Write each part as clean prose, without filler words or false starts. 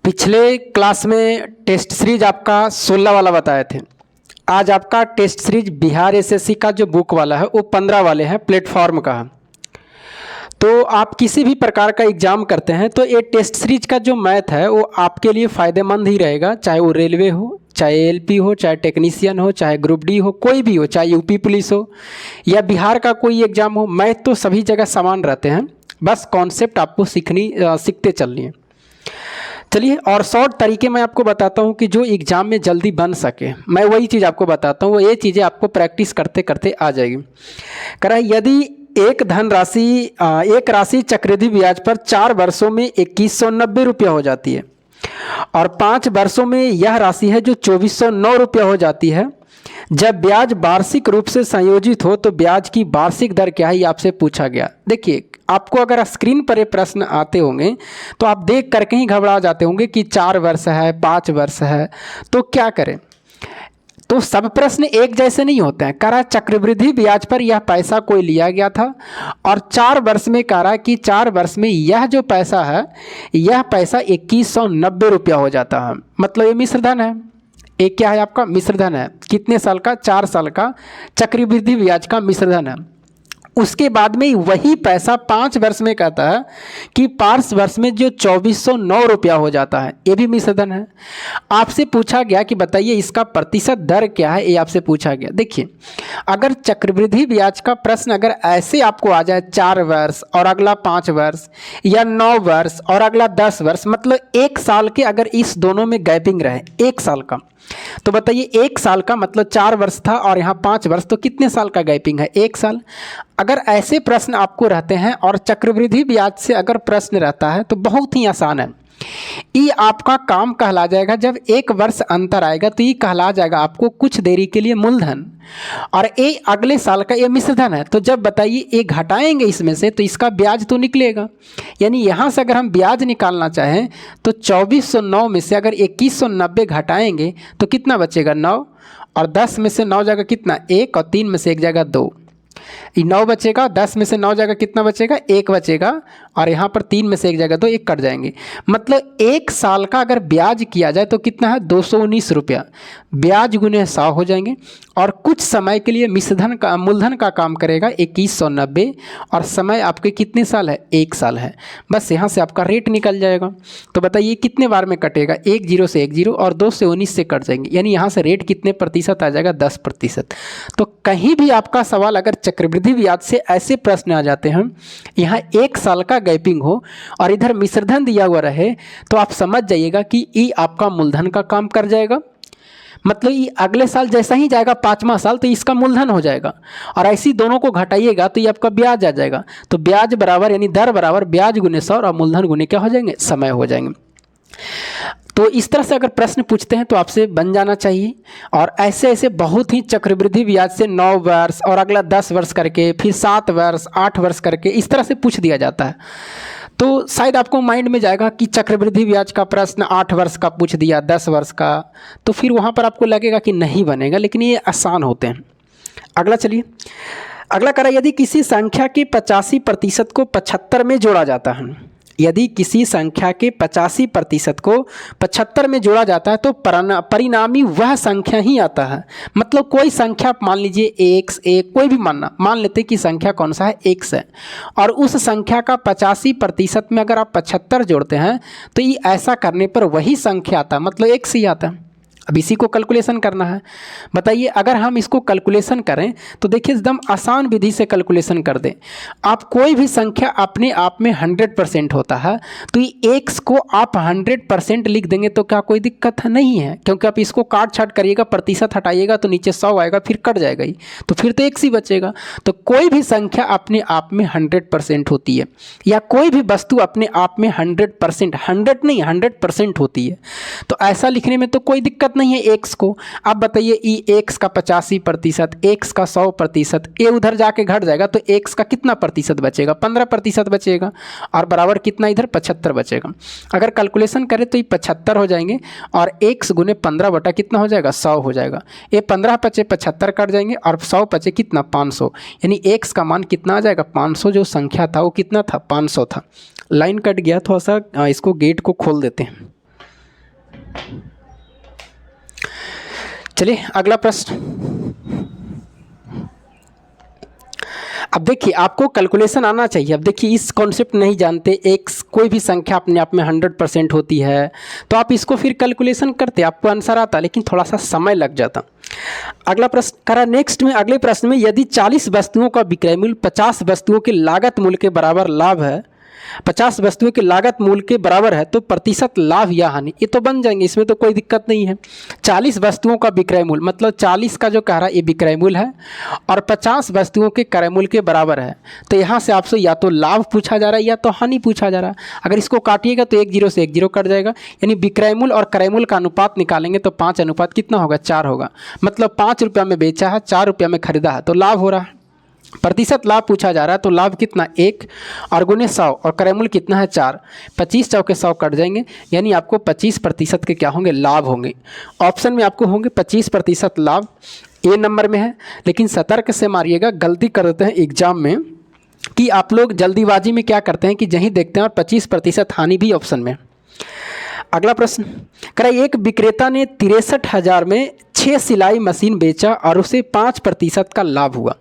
पिछले क्लास में test series आपका 16 वाला बताए थे। आज आपका टेस्ट सीरीज बिहार एसएससी का जो बुक वाला है वो 15 वाले हैं, प्लेटफॉर्म का है। तो आप किसी भी प्रकार का एग्ज़ाम करते हैं तो ये टेस्ट सीरीज का जो मैथ है वो आपके लिए फ़ायदेमंद ही रहेगा, चाहे वो रेलवे हो, चाहे एलपी हो, चाहे टेक्नीशियन हो, चाहे ग्रुप डी हो, कोई भी हो, चाहे यूपी पुलिस हो या बिहार का कोई एग्ज़ाम हो। मैथ तो सभी जगह समान रहते हैं, बस कॉन्सेप्ट आपको सीखते चलनी है। चलिए, और शॉर्ट तरीके मैं आपको बताता हूँ कि जो एग्ज़ाम में जल्दी बन सके। मैं वही चीज़ आपको बताता हूँ, वो ये चीज़ें आपको प्रैक्टिस करते करते आ जाएगी। कह यदि एक राशि चक्रवृद्धि ब्याज पर 4 वर्षों में 2190 रुपया हो जाती है और 5 वर्षों में यह राशि है जो 2409 रुपया हो जाती है। जब ब्याज वार्षिक रूप से संयोजित हो तो ब्याज की वार्षिक दर क्या है, ये आपसे पूछा गया। देखिए, आपको अगर स्क्रीन पर ये प्रश्न आते होंगे तो आप देख करके ही घबरा जाते होंगे कि 4 वर्ष है, 5 वर्ष है, तो क्या करें। तो सब प्रश्न एक जैसे नहीं होते हैं। कह रहा है चक्रवृद्धि ब्याज पर यह पैसा कोई लिया गया था और 4 वर्ष में कह रहा है कि 4 वर्ष में यह जो पैसा है, यह पैसा 2190 रुपया हो जाता है। मतलब ये मिश्रधन है। एक क्या है आपका मिश्रधन है। कितने साल का? 4 साल का चक्रवृद्धि ब्याज का मिश्रधन है। उसके बाद में वही पैसा 5 वर्ष में कहता है कि 5 वर्ष में जो 2409 रुपया हो जाता है, ये भी मिश्रधन है। आपसे पूछा गया कि बताइए इसका प्रतिशत दर क्या है, ये आपसे पूछा गया। देखिए, अगर चक्रवृद्धि ब्याज का प्रश्न अगर ऐसे आपको आ जाए 4 वर्ष और अगला 5 वर्ष या 9 वर्ष और अगला 10 वर्ष, मतलब 1 साल के अगर इस दोनों में गैपिंग रहे 1 साल का, तो बताइए 1 साल का मतलब 4 वर्ष था और यहाँ 5 वर्ष, तो कितने साल का गैपिंग है? 1 साल। अगर ऐसे प्रश्न आपको रहते हैं और चक्रवृद्धि ब्याज से अगर प्रश्न रहता है तो बहुत ही आसान है। ये आपका काम कहला जाएगा, जब 1 वर्ष अंतर आएगा तो ये कहला जाएगा आपको कुछ देरी के लिए मूलधन, और ये अगले साल का ये मिश्रधन है। तो जब बताइए ये घटाएंगे इसमें से तो इसका ब्याज तो निकलेगा। यानी यहाँ से अगर हम ब्याज निकालना चाहें तो 2409 में से अगर 2190 घटाएंगे तो कितना बचेगा? 9, और 10 में से 9 जाएगा कितना? 1, और 3 में से 1 जाएगा 2, 9 बचेगा। 10 में से 9 जाएगा कितना बचेगा? 1 बचेगा, और यहाँ पर 3 में से 1 जाएगा तो 1 कट जाएंगे। मतलब 1 साल का अगर ब्याज किया जाए तो कितना है? 219 रुपया। ब्याज गुने 100 हो जाएंगे, और कुछ समय के लिए मिश्रधन का मूलधन का काम करेगा 2190, और समय आपके कितने साल है? 1 साल है। बस यहाँ से आपका रेट निकल जाएगा। तो बताइए कितने बार में कटेगा? 1 0 से 1 0 और 2 से 19 से कट जाएंगे। यानी यहाँ से रेट कितने प्रतिशत आ जाएगा? 10%। तो कहीं भी आपका सवाल अगर चक्रवृद्धि ब्याज से ऐसे प्रश्न आ जाते हैं, यहाँ 1 साल का गैपिंग हो और इधर मिश्रधन दिया हुआ रहे, तो आप समझ जाइएगा कि ये आपका मूलधन का काम कर जाएगा। मतलब ये अगले साल जैसा ही जाएगा 5वां साल तो इसका मूलधन हो जाएगा, और ऐसी दोनों को घटाइएगा तो ये आपका ब्याज आ जाएगा। तो ब्याज बराबर यानी दर बराबर ब्याज गुने 100 और मूलधन गुने क्या हो जाएंगे? समय हो जाएंगे। तो इस तरह से अगर प्रश्न पूछते हैं तो आपसे बन जाना चाहिए। और ऐसे ऐसे बहुत ही चक्रवृद्धि ब्याज से 9 वर्ष और अगला 10 वर्ष करके, फिर 7 वर्ष, 8 वर्ष करके इस तरह से पूछ दिया जाता है। तो शायद आपको माइंड में जाएगा कि चक्रवृद्धि ब्याज का प्रश्न 8 वर्ष का पूछ दिया, 10 वर्ष का, तो फिर वहाँ पर आपको लगेगा कि नहीं बनेगा, लेकिन ये आसान होते हैं। अगला चलिए, अगला करा, यदि किसी संख्या के 85% को 75 में जोड़ा जाता है, यदि किसी संख्या के 85% को 75 में जोड़ा जाता है तो परिणामी वह संख्या ही आता है। मतलब कोई संख्या मान लीजिए x, कोई भी मान लेते कि संख्या कौन सा है? x है, और उस संख्या का 85% में अगर आप 75 जोड़ते हैं तो ये ऐसा करने पर वही संख्या आता है, मतलब x ही आता है। अब इसी को कैलकुलेशन करना है। बताइए अगर हम इसको कैलकुलेशन करें तो देखिए एकदम आसान विधि से कैलकुलेशन कर दें। आप कोई भी संख्या अपने आप में 100% होता है, तो ये x को आप 100% लिख देंगे तो क्या कोई दिक्कत नहीं है, क्योंकि आप इसको काट छाट करिएगा, प्रतिशत हटाइएगा तो नीचे 100 आएगा, फिर कट जाएगा ही, तो फिर तो x ही बचेगा। तो कोई भी संख्या अपने आप में 100% होती है, या कोई भी वस्तु अपने आप में 100%, 100 नहीं 100% होती है। तो ऐसा लिखने में तो कोई दिक्कत नहीं है x को। अब बताइए ई x का 85%, x का 100%, ये उधर जाके घट जाएगा तो x का कितना प्रतिशत बचेगा? 15% बचेगा, और बराबर कितना इधर? 75 बचेगा। अगर कैलकुलेशन करें तो ये 75 हो जाएंगे, और x गुने 15 बटा कितना हो जाएगा? 100 हो जाएगा। ये 15 बचे 75 कट जाएंगे, और 100 बचे कितना? 500। यानी x का मान कितना आ जाएगा? 500। जो संख्या था वो कितना था? 500 था। लाइन कट गया, थोड़ा सा इसको गेट को खोल देते हैं। चलिए अगला प्रश्न। अब देखिए आपको कैलकुलेशन आना चाहिए। अब देखिए इस कॉन्सेप्ट नहीं जानते, एक कोई भी संख्या अपने आप में 100% होती है तो आप इसको फिर कैलकुलेशन करते, आपको आंसर आता, लेकिन थोड़ा सा समय लग जाता। अगला प्रश्न करा नेक्स्ट में, अगले प्रश्न में, यदि 40 वस्तुओं का विक्रय मूल्य 50 वस्तुओं के लागत मूल्य के बराबर लाभ है, 50 वस्तुओं के लागत मूल्य के बराबर है, तो प्रतिशत लाभ या हानि, ये तो बन जाएंगे, इसमें तो कोई दिक्कत नहीं है। 40 वस्तुओं का विक्रय मूल्य मतलब 40 का जो कह रहा है ये विक्रय मूल्य है और 50 वस्तुओं के क्रय मूल्य के बराबर है, तो यहाँ से आपसे या तो लाभ पूछा जा रहा है या तो हानि पूछा जा रहा है। अगर इसको काटिएगा तो 1 0 से 1 0 कट जाएगा, यानी विक्रय मूल्य और क्रय मूल्य का अनुपात निकालेंगे तो 5 अनुपात कितना होगा, 4 होगा। मतलब 5 रुपया में बेचा है, 4 रुपया में खरीदा है, तो लाभ हो रहा है। प्रतिशत लाभ पूछा जा रहा है तो लाभ कितना 1 और गुने 100 और क्रय मूल्य कितना है 4, 25 चौके 100 कट जाएंगे, यानी आपको 25% के क्या होंगे, लाभ होंगे। ऑप्शन में आपको होंगे 25% लाभ, ए नंबर में है। लेकिन सतर्क से मारिएगा, गलती कर देते हैं एग्जाम में कि आप लोग जल्दीबाजी में क्या करते हैं कि जहीं देखते हैं और 25% हानि भी ऑप्शन में। अगला प्रश्न कह रहा है एक विक्रेता ने 63,000 में 6 सिलाई मशीन बेचा और उसे 5% का लाभ हुआ।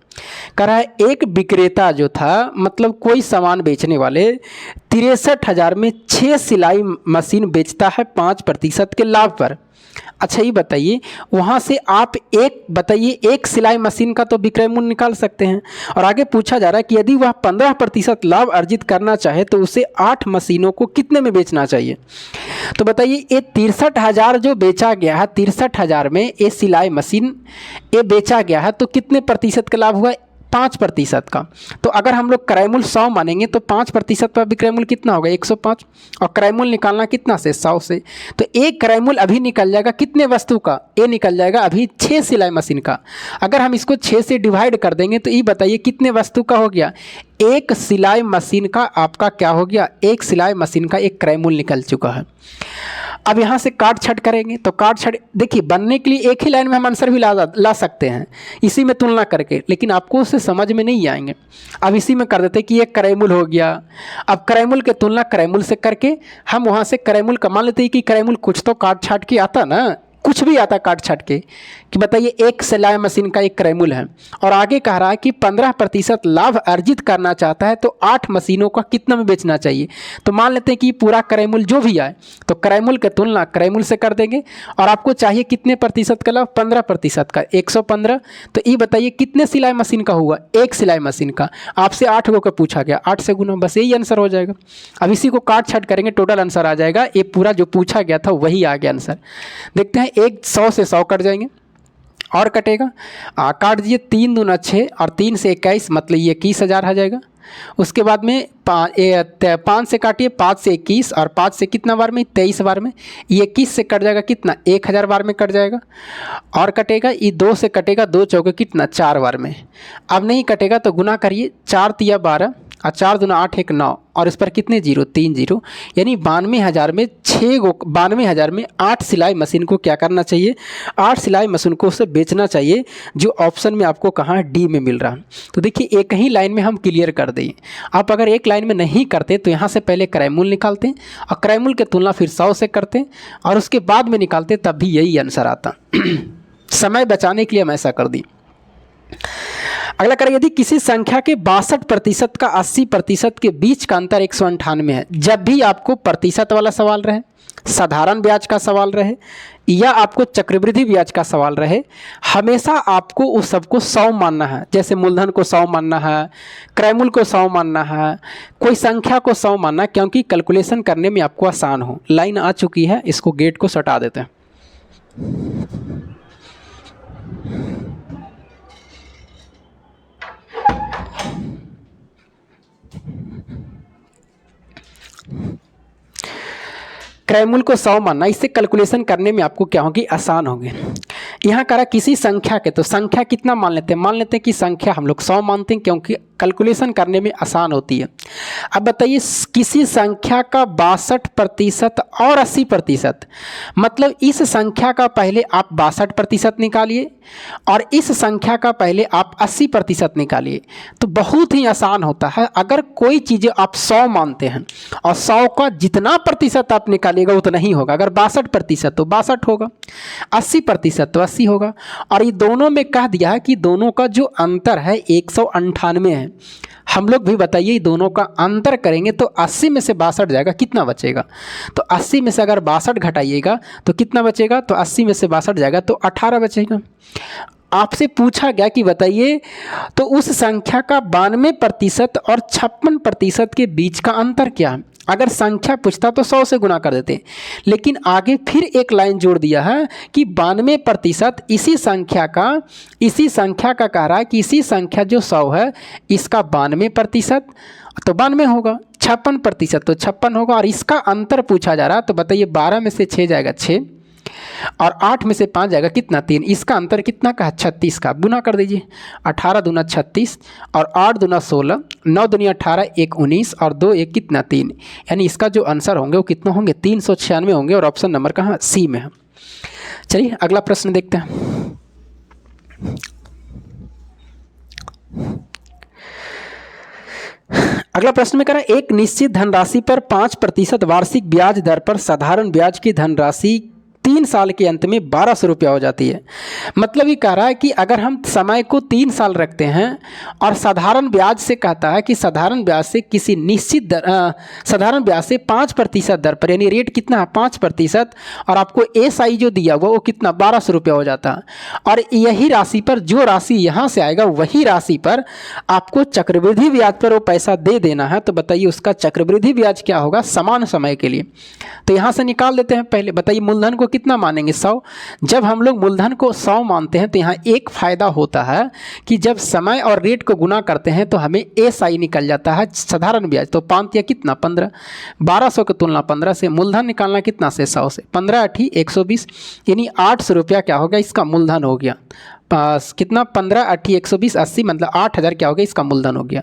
कह रहा है एक विक्रेता जो था, मतलब कोई सामान बेचने वाले, 63,000 में 6 सिलाई मशीन बेचता है 5% के लाभ पर। अच्छा ये बताइए, वहाँ से आप एक सिलाई मशीन का तो विक्रय मूल्य निकाल सकते हैं, और आगे पूछा जा रहा है कि यदि वह 15% लाभ अर्जित करना चाहे तो उसे 8 मशीनों को कितने में बेचना चाहिए। तो बताइए ये 63,000 जो बेचा गया है, 63,000 में ये सिलाई मशीन ये बेचा गया है, तो कितने प्रतिशत का लाभ हुआ, 5% का। तो अगर हम लोग क्रय मूल्य 100 मानेंगे तो 5% पर विक्रय मूल्य कितना होगा, 105, और क्रय मूल्य निकालना कितना से, 100 से। तो एक क्रय मूल्य अभी निकल जाएगा कितने वस्तु का, ये निकल जाएगा अभी 6 सिलाई मशीन का। अगर हम इसको 6 से डिवाइड कर देंगे तो ये बताइए कितने वस्तु का हो गया, एक सिलाई मशीन का आपका क्या हो गया, एक सिलाई मशीन का एक क्रय मूल्य निकल चुका है। अब यहाँ से काट छट करेंगे तो काट छट, देखिए बनने के लिए एक ही लाइन में हम आंसर भी ला सकते हैं इसी में तुलना करके, लेकिन आपको उसे समझ में नहीं आएंगे। अब इसी में कर देते कि ये क्रय मूल्य हो गया। अब क्रय मूल्य की तुलना क्रय मूल्य से करके हम वहाँ से क्रय मूल्य मान लेते हैं कि क्रय मूल्य कुछ तो काट छाट के आता ना, कुछ भी आता काट छाट के, कि बताइए एक सिलाई मशीन का एक क्रय मूल्य है, और आगे कह रहा है कि 15% लाभ अर्जित करना चाहता है तो 8 मशीनों का कितना में बेचना चाहिए। तो मान लेते हैं कि पूरा क्रय मूल्य जो भी आए तो क्रय मूल्य की तुलना क्रय मूल्य से कर देंगे, और आपको चाहिए कितने प्रतिशत का लाभ, 15% का, 115। तो ये बताइए कितने सिलाई मशीन का हुआ, एक सिलाई मशीन का। आपसे 8 गो का पूछा गया, 8 से गुना, बस यही आंसर हो जाएगा। अब इसी को काट छाट करेंगे, टोटल आंसर आ जाएगा, ये पूरा जो पूछा गया था वही आ गया आंसर। देखते हैं, 100 से 100 कट जाएंगे और कटेगा, काट दीजिए, 3 दूना 6 और 3 से 21, मतलब ये 21,000 आ जाएगा। उसके बाद में 5 से काटिए, 5 से 21 और 5 से कितना बार में, 23 बार में, ये 21 से कट जाएगा कितना, 1,000 बार में कट जाएगा। और कटेगा, ये 2 से कटेगा, 2 चौके कितना, 4 बार में। अब नहीं कटेगा तो गुना करिए, 4 तिया 12 और 4 दूना 8 1 9, और इस पर कितने जीरो, 3 जीरो, यानी 92,000 में 92,000 में 8 सिलाई मशीन को क्या करना चाहिए, 8 सिलाई मशीन को उसे बेचना चाहिए, जो ऑप्शन में आपको कहाँ, डी में मिल रहा है। तो देखिए एक ही लाइन में हम क्लियर कर दें। आप अगर एक लाइन में नहीं करते तो यहाँ से पहले क्रय मूल्य निकालते हैं और क्रय मूल्य की तुलना फिर 100 से करते हैं और उसके बाद में निकालते, तब भी यही आंसर आता। समय बचाने के लिए हम ऐसा कर दी। अगला करें, यदि किसी संख्या के 62% का 80% के बीच का अंतर 198 है, जब भी आपको प्रतिशत वाला सवाल रहे, साधारण ब्याज का सवाल रहे या आपको चक्रवृद्धि ब्याज का सवाल रहे, हमेशा आपको उस सबको 100 मानना है। जैसे मूलधन को 100 मानना है, क्रय मूल्य को 100 मानना है, कोई संख्या को 100 मानना है, क्योंकि कैलकुलेशन करने में आपको आसान हो। लाइन आ चुकी है, इसको गेट को सटा देते हैं। क्रय मूल्य को 100 मानना, इससे कैलकुलेशन करने में आपको क्या होगी, आसान होगी। यहाँ करा किसी संख्या के, तो संख्या कितना मान लेते हैं, मान लेते हैं कि संख्या हम लोग 100 मानते हैं क्योंकि कैलकुलेशन करने में आसान होती है। अब बताइए किसी संख्या का 62% और 80%, मतलब इस संख्या का पहले आप 62% निकालिए और इस संख्या का पहले आप 80% निकालिए, तो बहुत ही आसान होता है। अगर कोई चीज़ें आप 100 मानते हैं और 100 का जितना प्रतिशत आप निकालिएगा उतना ही होगा। अगर 62% तो 62 होगा, 80% तो 80 होगा। और ये दोनों में कह दिया है कि दोनों का जो अंतर है 198 है। हम लोग भी बताइए दोनों का अंतर करेंगे तो 80 में से 62 जाएगा, कितना बचेगा, तो 80 में से अगर 62 घटाइएगा तो कितना बचेगा, तो 80 में से 62 जाएगा तो 18 बचेगा। आपसे पूछा गया कि बताइए तो उस संख्या का 92% और 56% के बीच का अंतर क्या है। अगर संख्या पूछता तो 100 से गुना कर देते, लेकिन आगे फिर एक लाइन जोड़ दिया है कि 92% इसी संख्या का कह रहा है कि इसी संख्या जो 100 है इसका 92% तो 92 होगा, 56% तो 56 होगा। और इसका अंतर पूछा जा रहा है, तो बताइए 12 में से 6 जाएगा 6 और 8 में से 5 जाएगा कितना 3, इसका अंतर कितना का है 36 का। गुना कर दीजिए, 18 दूना 36 और 8 दूना 16, 9 दूनी 18, 1 19 और 2 1 कितना 3, यानी इसका जो आंसर होंगे वो कितना होंगे 396 होंगे। और ऑप्शन नंबर कहाँ सी में है। चलिए अगला प्रश्न देखते हैं। अगला प्रश्न में करा एक निश्चित धनराशि पर 5% वार्षिक ब्याज दर पर साधारण ब्याज की धनराशि 3 साल के अंत में 1200 रुपया हो जाती है। मतलब ये कह रहा है कि अगर हम समय को 3 साल रखते हैं और साधारण ब्याज से कहता है कि साधारण ब्याज से किसी निश्चित दर साधारण ब्याज से 5% दर पर, यानी रेट कितना है 5%, और आपको SI जो दिया हुआ वो कितना 1200 रुपया हो जाता है। और यही राशि पर जो राशि यहाँ से आएगा वही राशि पर आपको चक्रवृद्धि ब्याज पर वो पैसा दे देना है। तो बताइए उसका चक्रवृद्धि ब्याज क्या होगा समान समय के लिए। तो यहाँ से निकाल देते हैं। पहले बताइए मूलधन को कितना मानेंगे 100। जब हम लोग मूलधन को 100 मानते हैं तो यहाँ एक फ़ायदा होता है कि जब समय और रेट को गुना करते हैं तो हमें SI निकल जाता है साधारण ब्याज। तो 5 या कितना 15, 1200 की तुलना 15 से मूलधन निकालना कितना से 100 से, 15 8 120, यानी 800 रुपया क्या होगा इसका मूलधन हो गया। पास कितना 15 8 120 80, मतलब 8000 क्या हो गया इसका मूलधन हो गया।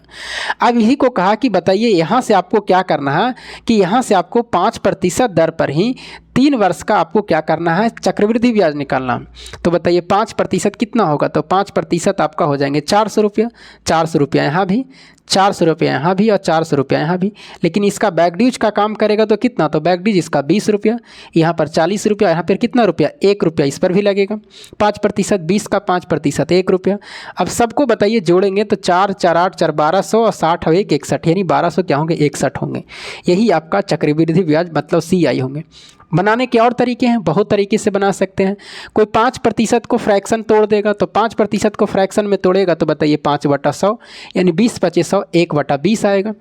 अब यही को कहा कि बताइए यहाँ से आपको क्या करना है कि यहाँ से आपको 5% दर पर ही 3 वर्ष का आपको क्या करना है चक्रवृद्धि ब्याज निकालना। तो बताइए 5% कितना होगा, तो 5% आपका हो जाएंगे 400 रुपया। 400 रुपया यहाँ भी, 400 रुपया यहाँ भी और 400 रुपया यहाँ भी। लेकिन इसका बैकड्यूज का काम करेगा तो कितना, तो बैकड्यूज इसका 20 रुपया, यहाँ पर 40 रुपया, यहाँ पर कितना रुपया 1 रुपया इस पर भी लगेगा। 5% 20 का 5% 1 रुपया। अब सबको बताइए जोड़ेंगे तो 4 4 8 4 1200 और 60 1 61, यानी 1200 क्या होंगे 61 होंगे। यही आपका चक्रवृद्धि ब्याज मतलब CI होंगे। बनाने के और तरीके हैं, बहुत तरीके से बना सकते हैं। कोई 5% को फ्रैक्शन तोड़ देगा तो 5% को फ्रैक्शन में तोड़ेगा तो बताइए 5/100, यानी 20 × 100 1/20 आएगा।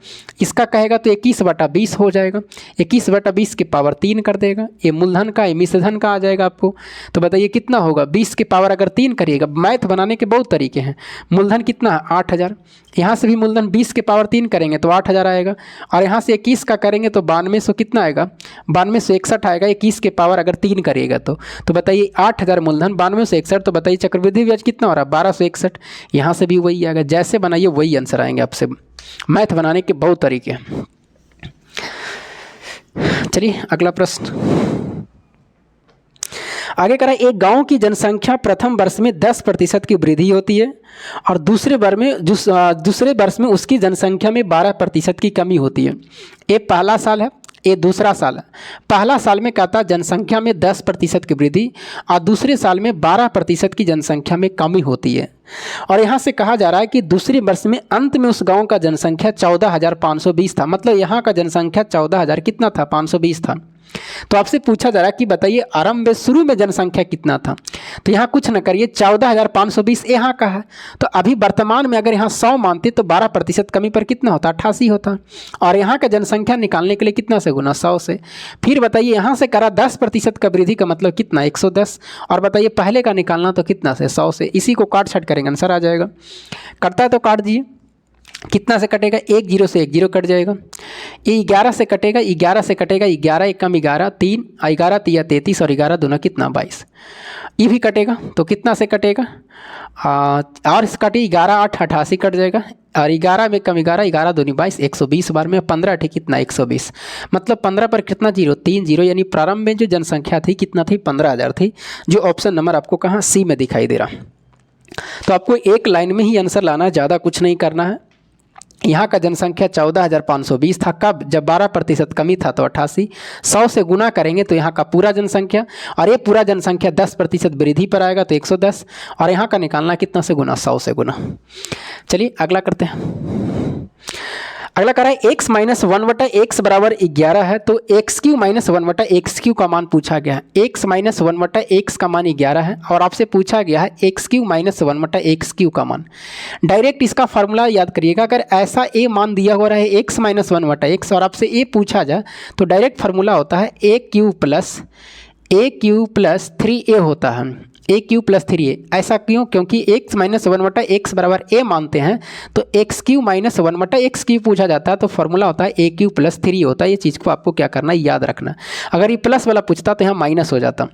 इसका कहेगा तो 21/20 हो जाएगा। 21/20 की पावर 3 कर देगा। ये मूलधन का, ये मिश्रधन का आ जाएगा आपको। तो बताइए कितना होगा 20 की पावर अगर 3 करिएगा। मैथ बनाने के बहुत तरीके हैं। मूलधन कितना है 8000, यहाँ से भी मूलधन 20 के पावर 3 करेंगे तो 8000 आएगा। और यहाँ से 21 का करेंगे तो 9200 कितना आएगा, 9261 आएगा। 21 के पावर अगर 3 करिएगा तो बताइए 8000 मूलधन 9261, तो बताइए चक्रवृद्धि ब्याज कितना हो रहा है 1261। यहाँ से भी वही आएगा। जैसे बनाइए वही आंसर आएंगे आपसे। मैथ बनाने के बहुत तरीके हैं। चलिए अगला प्रश्न आगे करा। एक गांव की जनसंख्या प्रथम वर्ष में 10% की वृद्धि होती है और दूसरे वर्ष में उसकी जनसंख्या में 12% की कमी होती है। ये पहला साल है, ये दूसरा साल है। पहला साल में कहता है जनसंख्या में 10% की वृद्धि और दूसरे साल में 12% की जनसंख्या में कमी होती है। और यहाँ से कहा जा रहा है कि दूसरे वर्ष में अंत में उस गांव का जनसंख्या 14,520 था। मतलब यहाँ का जनसंख्या 14,000 कितना था 520 था। तो आपसे पूछा जा रहा है कि बताइए आरंभ में शुरू में जनसंख्या कितना था। तो यहाँ कुछ न करिए 14,520 यहाँ का है। तो अभी वर्तमान में अगर यहाँ 100 मानते तो 12% कमी पर कितना होता 88 होता। और यहाँ का जनसंख्या निकालने के लिए कितना से गुना 100 से। फिर बताइए यहाँ से करा 10% का वृद्धि का मतलब कितना 110। और बताइए पहले का निकालना तो कितना से 100 से। इसी को काट छाट करेंगे आंसर आ जाएगा। करता है तो काट दीजिए। कितना से कटेगा, एक जीरो से एक जीरो कट जाएगा। ये 11 से कटेगा, 11 से कटेगा 11, एक कम 11, 3, 11 तिया 33 और 11 दूना कितना 22। ये भी कटेगा तो कितना से कटेगा, और इस कटी 11 8 88 कट जाएगा, और 11 में कम 11, 11 दूनी 22, 120 बार में 15 ठीक कितना 120, मतलब 15 पर कितना जीरो, 3 जीरो, यानी प्रारंभ में जो जनसंख्या थी कितना थी 15,000 थी, जो ऑप्शन नंबर आपको कहाँ सी में दिखाई दे रहा। तो आपको एक लाइन में ही आंसर लाना है, ज़्यादा कुछ नहीं करना है। यहाँ का जनसंख्या 14,520 था, कब, जब 12% कमी था तो 88, 100 से गुना करेंगे तो यहाँ का पूरा जनसंख्या, और ये पूरा जनसंख्या 10% वृद्धि पर आएगा तो 110, और यहाँ का निकालना कितना से गुना, 100 से गुना। चलिए अगला करते हैं। अगला कह रहा है x माइनस 1/x बराबर 11 है, तो x³ माइनस 1/x³ का मान पूछा गया है। x माइनस 1/x का मान 11 है और आपसे पूछा गया है x³ माइनस 1/x³ का मान। डायरेक्ट इसका फार्मूला याद करिएगा, अगर ऐसा a मान दिया हुआ रहे x माइनस 1/x और आपसे a पूछा जाए तो डायरेक्ट फार्मूला होता है a³ प्लस 3a होता है, a³ प्लस 3a। ऐसा क्यों, क्योंकि x माइनस 1/x बराबर a मानते हैं, तो x³ माइनस 1/x³ पूछा जाता है तो फॉर्मूला होता है a³ प्लस 3 होता है। ये चीज़ को आपको क्या करना है, याद रखना। अगर ये प्लस वाला पूछता तो यहाँ माइनस हो जाता।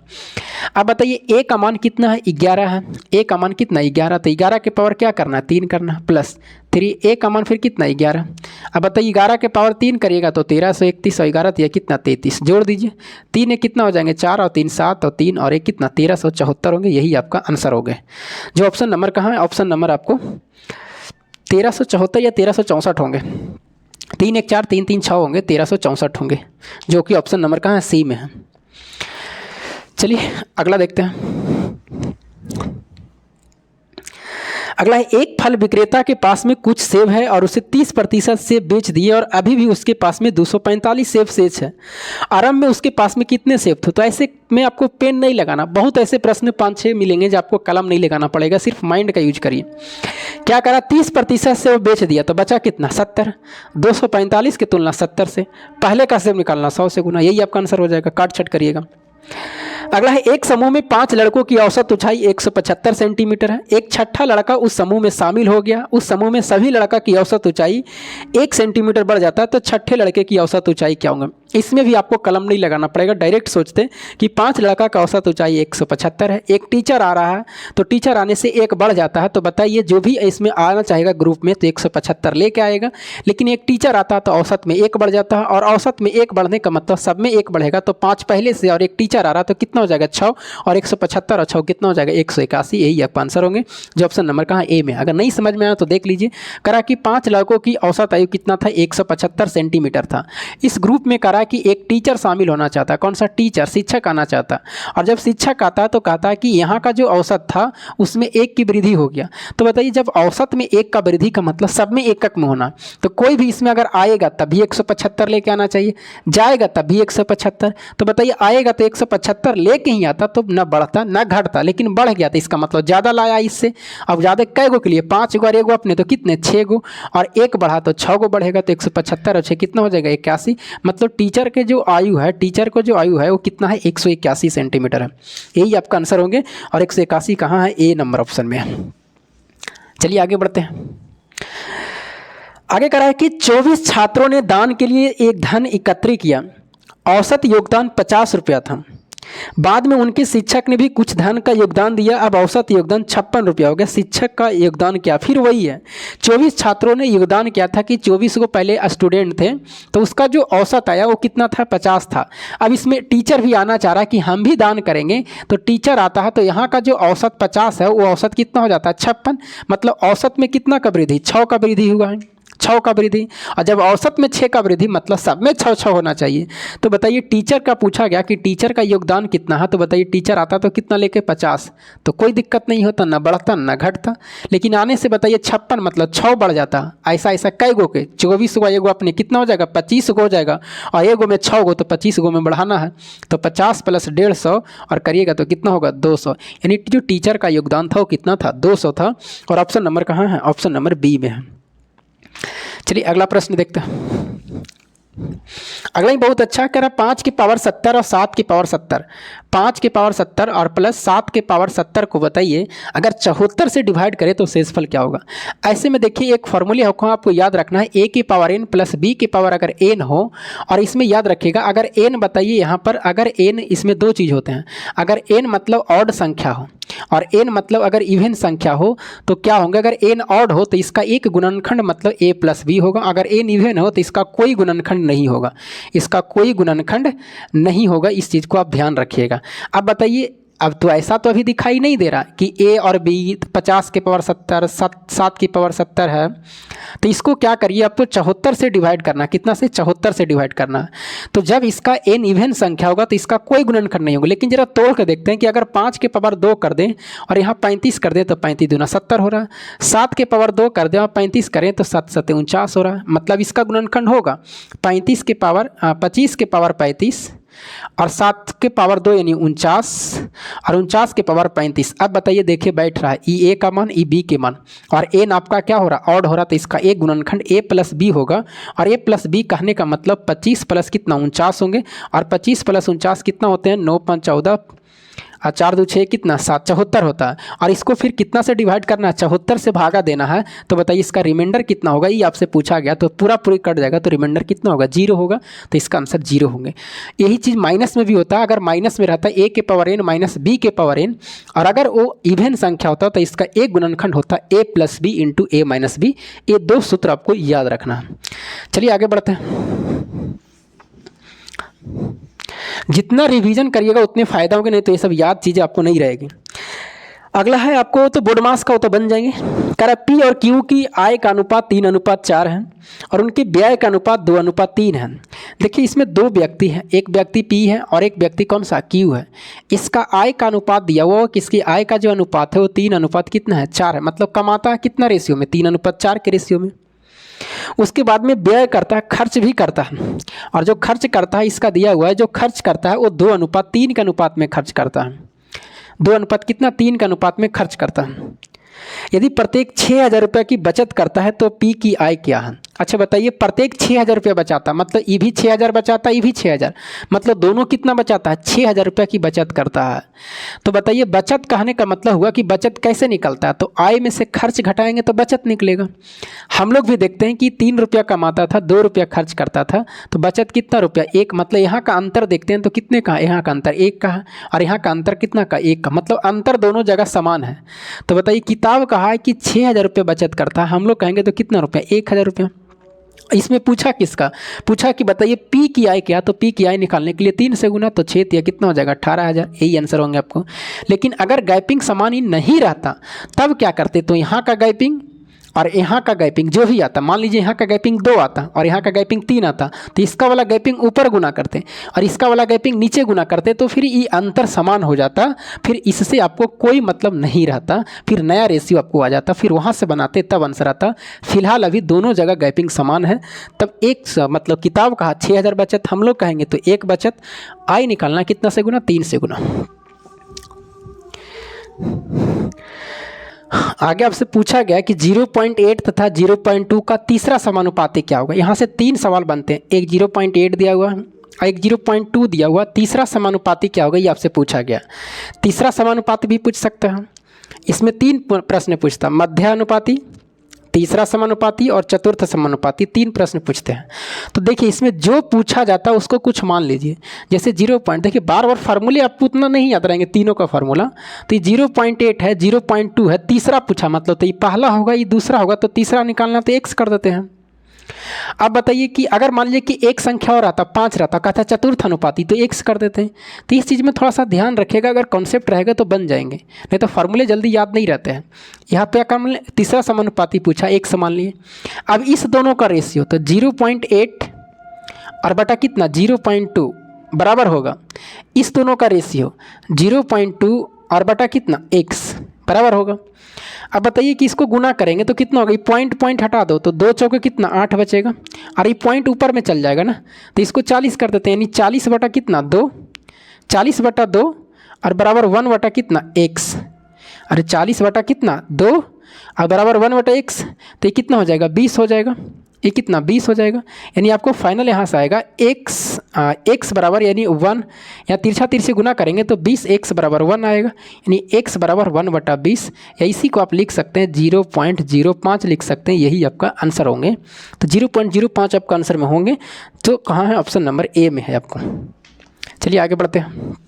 अब बताइए a का मान कितना है, 11 है, a का मान कितना 11, तो 11 के पावर क्या करना है 3 करना, प्लस 3, a का मान फिर कितना 11। अब बताइए 11 के पावर 3 करिएगा तो 1331 और 11 तो कितना 33, जोड़ दीजिए, 3 एक कितना हो जाएंगे 4 और 3 7 और 3 और 1 कितना 1374 होंगे। यही आपका आंसर हो गए। जो ऑप्शन नंबर कहाँ है, ऑप्शन नंबर आपको 1374 या 1364 होंगे, 3 1 4 3 3 6 होंगे, 1364 होंगे, जो कि ऑप्शन नंबर कहाँ है सी में है। चलिए अगला देखते हैं। अगला है, एक फल विक्रेता के पास में कुछ सेब है और उसे 30% सेब बेच दिए और अभी भी उसके पास में 245 सेब शेष है। आरंभ में उसके पास में कितने सेब थे, तो ऐसे में आपको पेन नहीं लगाना, बहुत ऐसे प्रश्न 5-6 मिलेंगे जो आपको कलम नहीं लगाना पड़ेगा, सिर्फ माइंड का यूज करिए। क्या करा, 30% से वो बेच दिया तो बचा कितना 70, 245 की तुलना 70 से पहले का सेब निकालना 100 से गुना, यही आपका आंसर हो जाएगा। काट छट करिएगा। अगला है, एक समूह में 5 लड़कों की औसत ऊंचाई 175 सेंटीमीटर है। एक छठा लड़का उस समूह में शामिल हो गया, उस समूह में सभी लड़का की औसत ऊंचाई 1 सेंटीमीटर बढ़ जाता है, तो छठे लड़के की औसत ऊंचाई क्या होगा। इसमें भी आपको कलम नहीं लगाना पड़ेगा, डायरेक्ट सोचते कि 5 लड़का का औसत ऊंचाई 175 है, एक टीचर आ रहा है तो टीचर आने से 1 बढ़ जाता है, तो बताइए जो भी इसमें आना चाहेगा ग्रुप में तो 175 लेके आएगा, लेकिन एक टीचर आता है तो औसत में 1 बढ़ जाता है, और औसत में 1 बढ़ने का मतलब सब में 1 बढ़ेगा, तो 5 पहले से और एक टीचर आ रहा तो कितना हो जाएगा 6, और 175 और 6 कितना हो जाएगा 181। यही आपका आंसर होंगे, जो ऑप्शन नंबर कहाँ ए में। अगर नहीं समझ में आया तो देख लीजिए, करा कि 5 लड़कों की औसत आयु कितना था 175 सेंटीमीटर था। इस ग्रुप में करा कि एक टीचर शामिल होना चाहता, कौन सा टीचर, शिक्षक आना चाहता, और जब शिक्षक आता तो कहता कि यहाँ का जो औसत था उसमें 1 की वृद्धि हो गया। तो बताइए जब औसत में 1 का वृद्धि का मतलब सब में 1 में होना, तो कोई भी इसमें अगर आएगा तभी 175 लेके आना चाहिए, जाएगा तभी 175। तो बताइए आएगा तो 175 लेके ही आता तो न बढ़ता न घटता, लेकिन बढ़ गया तो इसका मतलब ज़्यादा लाया इससे। अब ज़्यादा कै गो के लिए 5 गो और 1 गो अपने, तो कितने 6 गो, और 1 बढ़ा तो 6 गो बढ़ेगा, तो 175 और 6 कितना हो जाएगा 81। मतलब टीचर के जो आयु है, टीचर को जो आयु है वो कितना है 181 सेंटीमीटर है। यही आपका आंसर होंगे, और 181 कहाँ है, ए नंबर ऑप्शन में है। चलिए आगे बढ़ते हैं। आगे कह रहा है कि 24 छात्रों ने दान के लिए एक धन एकत्रित किया, औसत योगदान 50 रुपया था। बाद में उनके शिक्षक ने भी कुछ धन का योगदान दिया, अब औसत योगदान 56 रुपया हो गया। शिक्षक का योगदान क्या, फिर वही है, 24 छात्रों ने योगदान किया था कि 24 को पहले स्टूडेंट थे, तो उसका जो औसत आया वो कितना था 50 था। अब इसमें टीचर भी आना चाह रहा है कि हम भी दान करेंगे, तो टीचर आता है तो यहाँ का जो औसत 50 है वो औसत कितना हो जाता है 56, मतलब औसत में कितना का वृद्धि, 6 का वृद्धि हुआ है, 6 का वृद्धि, और जब औसत में 6 का वृद्धि मतलब सब में 6 होना चाहिए। तो बताइए टीचर का पूछा गया कि टीचर का योगदान कितना है, तो बताइए टीचर आता तो कितना लेके 50, तो कोई दिक्कत नहीं होता, न बढ़ता न घटता, लेकिन आने से बताइए 56 मतलब 6 बढ़ जाता। ऐसा ऐसा कई गो के 24 गो एगो अपने कितना हो जाएगा 25 गो हो जाएगा, और एगो में 6 गो तो 25 गो में बढ़ाना है, तो 50 प्लस 150 और करिएगा तो कितना होगा 200, यानी जो टीचर का योगदान था वो कितना था 200 था, और ऑप्शन नंबर कहाँ है, ऑप्शन नंबर बी में है। चलिए अगला प्रश्न देखते हैं। अगला ही बहुत अच्छा कह रहा, 5 की पावर 70 और 7 की पावर 70, 5 के पावर 70 और प्लस 7 के पावर 70 को बताइए अगर 74 से डिवाइड करें तो शेषफल क्या होगा। ऐसे में देखिए एक फॉर्मूले होगा, आपको याद रखना है a की पावर n प्लस b की पावर अगर n हो, और इसमें याद रखिएगा अगर n बताइए यहाँ पर अगर n, इसमें दो चीज़ होते हैं, अगर n मतलब ऑड संख्या हो और n मतलब अगर इवन संख्या हो तो क्या होंगे, अगर n ऑड हो तो इसका एक गुणनखंड मतलब a प्लस b होगा, अगर n इवन हो तो इसका कोई गुणनखंड नहीं होगा, इसका कोई गुणनखंड नहीं होगा। इस चीज़ को आप ध्यान रखिएगा। अब बताइए, अब तो ऐसा तो अभी दिखाई नहीं दे रहा कि a और b 50 के पावर 70 7 की पावर 70 है, तो इसको क्या करिए, आपको 74 से डिवाइड करना। कितना से? 74 से डिवाइड करना। तो जब इसका n इवन संख्या होगा तो इसका कोई गुणनखंड नहीं होगा। लेकिन जरा तोड़ के देखते हैं कि अगर 5 के पावर 2 कर दें और यहाँ 35 कर दें तो 35 दूना 70 हो रहा है। 7 के पावर 2 कर दें और 35 करें तो 7 7 49 हो रहा है। मतलब इसका गुणनखंड होगा 25 के पावर 35 और 7 के पावर 2 यानी 49 और 49 के पावर 35। अब बताइए, देखिए बैठ रहा है ई ए का मान, ई बी के मान, और एन आपका क्या हो रहा, ऑड हो रहा, तो इसका एक गुणनखंड ए प्लस बी होगा। और ए प्लस बी कहने का मतलब 25 प्लस कितना 49 होंगे, और 25 प्लस 49 कितना होते हैं 9 5 14 और 4 2 6 कितना 7 74 होता है। और इसको फिर कितना से डिवाइड करना है, 74 से भागा देना है। तो बताइए इसका रिमाइंडर कितना होगा, ये आपसे पूछा गया, तो पूरा कट जाएगा तो रिमाइंडर कितना होगा 0 होगा। तो इसका आंसर 0 होंगे। यही चीज़ माइनस में भी होता है, अगर माइनस में रहता है a के पावर n माइनस b के पावर n, और अगर वो इवन संख्या होता तो इसका एक गुणनखंड होता है a plus B into A minus B. ये दो सूत्र आपको याद रखना है। चलिए आगे बढ़ते हैं। जितना रिवीजन करिएगा उतने फायदा होंगे, नहीं तो ये सब याद चीज़ें आपको नहीं रहेगी। अगला है आपको तो बोर्ड मास का, वो तो बन जाएंगे। कह रहा पी और क्यू की आय का अनुपात 3:4 है और उनकी व्यय का अनुपात 2:3 है। देखिए इसमें दो व्यक्ति हैं, एक व्यक्ति पी है और एक व्यक्ति कौन सा क्यू है। इसका आय का अनुपात दिया हुआ, किसकी आय का जो अनुपात है वो 3 कितना है 4 है। मतलब कमाता है कितना रेशियो में 3:4 के रेशियो में। उसके बाद में व्यय करता है, खर्च भी करता है, और जो खर्च करता है इसका दिया हुआ है, जो खर्च करता है वो 2:3 के अनुपात में खर्च करता है। 2 कितना 3 के अनुपात में खर्च करता है। यदि प्रत्येक 6,000 रुपये की बचत करता है तो पी की आय क्या है। अच्छा बताइए, प्रत्येक 6,000 रुपये बचाता, मतलब ये भी 6,000 बचाता, ये भी 6,000, मतलब दोनों कितना बचाता है 6,000 रुपये की बचत करता है। तो बताइए बचत कहने का मतलब हुआ कि बचत कैसे निकलता है, तो आय में से खर्च घटाएंगे तो बचत निकलेगा। हम लोग भी देखते हैं कि 3 रुपया कमाता था, 2 रुपया खर्च करता था, तो बचत कितना रुपया 1। मतलब यहाँ का अंतर देखते हैं तो कितने का, यहाँ का अंतर 1 का है और यहाँ का अंतर कितना का 1 का, मतलब अंतर दोनों जगह समान है। तो बताइए किताब कहा है कि 6,000 रुपये बचत करता है, हम लोग कहेंगे तो कितना रुपया 1,000 रुपया। इसमें पूछा किसका, पूछा कि बताइए पी की आय क्या, तो पी की आय निकालने के लिए 3 से गुना, तो 6 कितना हो जाएगा 18,000। यही आंसर होंगे आपको। लेकिन अगर गैपिंग समान ही नहीं रहता तब क्या करते, तो यहाँ का गैपिंग और यहाँ का गैपिंग जो भी आता, मान लीजिए यहाँ का गैपिंग 2 आता और यहाँ का गैपिंग 3 आता, तो इसका वाला गैपिंग ऊपर गुना करते और इसका वाला गैपिंग नीचे गुना करते, तो फिर ये अंतर समान हो जाता। फिर इससे आपको कोई मतलब नहीं रहता, फिर नया रेशियो आपको आ जाता, फिर वहाँ से बनाते तब आंसर आता। फिलहाल अभी दोनों जगह गैपिंग समान है, तब एक मतलब किताब कहा 6,000 बचत, हम लोग कहेंगे तो 1 बचत। आय निकालना कितना से गुना, 3 से गुना। आगे आपसे पूछा गया कि 0.8 तथा 0.2 का तीसरा समानुपाती क्या होगा। यहाँ से 3 सवाल बनते हैं, एक 0.8 दिया हुआ और एक 0.2 दिया हुआ, तीसरा समानुपाती क्या होगा ये आपसे पूछा गया। तीसरा समानुपाती भी पूछ सकते हैं, इसमें 3 प्रश्न पूछता, मध्यानुपाती, तीसरा समानुपाती और चतुर्थ समानुपाती, 3 प्रश्न पूछते हैं। तो देखिए इसमें जो पूछा जाता है उसको कुछ मान लीजिए, जैसे 0. देखिए बार बार फार्मूले आपको उतना नहीं याद रहेंगे तीनों का फार्मूला। तो ये 0.8 है, 0.2 है, तीसरा पूछा, मतलब तो ये पहला होगा, ये दूसरा होगा, तो तीसरा निकालना तो x कर देते हैं। अब बताइए कि अगर मान लीजिए कि एक संख्या और आता 5 रहता, कहता चतुर्थ अनुपाती, तो x कर देते हैं। तो इस चीज़ में थोड़ा सा ध्यान रखिएगा, अगर कॉन्सेप्ट रहेगा तो बन जाएंगे, नहीं तो फार्मूले जल्दी याद नहीं रहते हैं। यहाँ पे क्या मान, तीसरा समानुपाती पूछा, एक समान लिए। अब इस दोनों का रेशियो तो 0.8 और बटा कितना 0.2 बराबर होगा, इस दोनों का रेशियो 0.2 और बटा कितना x बराबर होगा। अब बताइए कि इसको गुना करेंगे तो कितना होगा, ये पॉइंट हटा दो तो 2 चौके कितना 8 बचेगा, और ये पॉइंट ऊपर में चल जाएगा ना, तो इसको 40 कर देते हैं, यानी 40 बटा कितना 2, 40 बटा 2 और बराबर 1 बटा कितना x, अरे 40 बटा कितना 2 और बराबर 1 बटा x, तो ये कितना हो जाएगा 20 हो जाएगा। ये कितना 20 हो जाएगा। यानी आपको फाइनल यहाँ से आएगा x बराबर यानी 1, या तिरछा तिरछे गुना करेंगे तो 20x बराबर 1 आएगा, यानी x बराबर 1/20, या इसी को आप लिख सकते हैं 0.05 लिख सकते हैं, यही आपका आंसर होंगे। तो 0.05 आपका आंसर में होंगे। तो कहाँ है? ऑप्शन नंबर ए में है आपको। चलिए आगे बढ़ते हैं।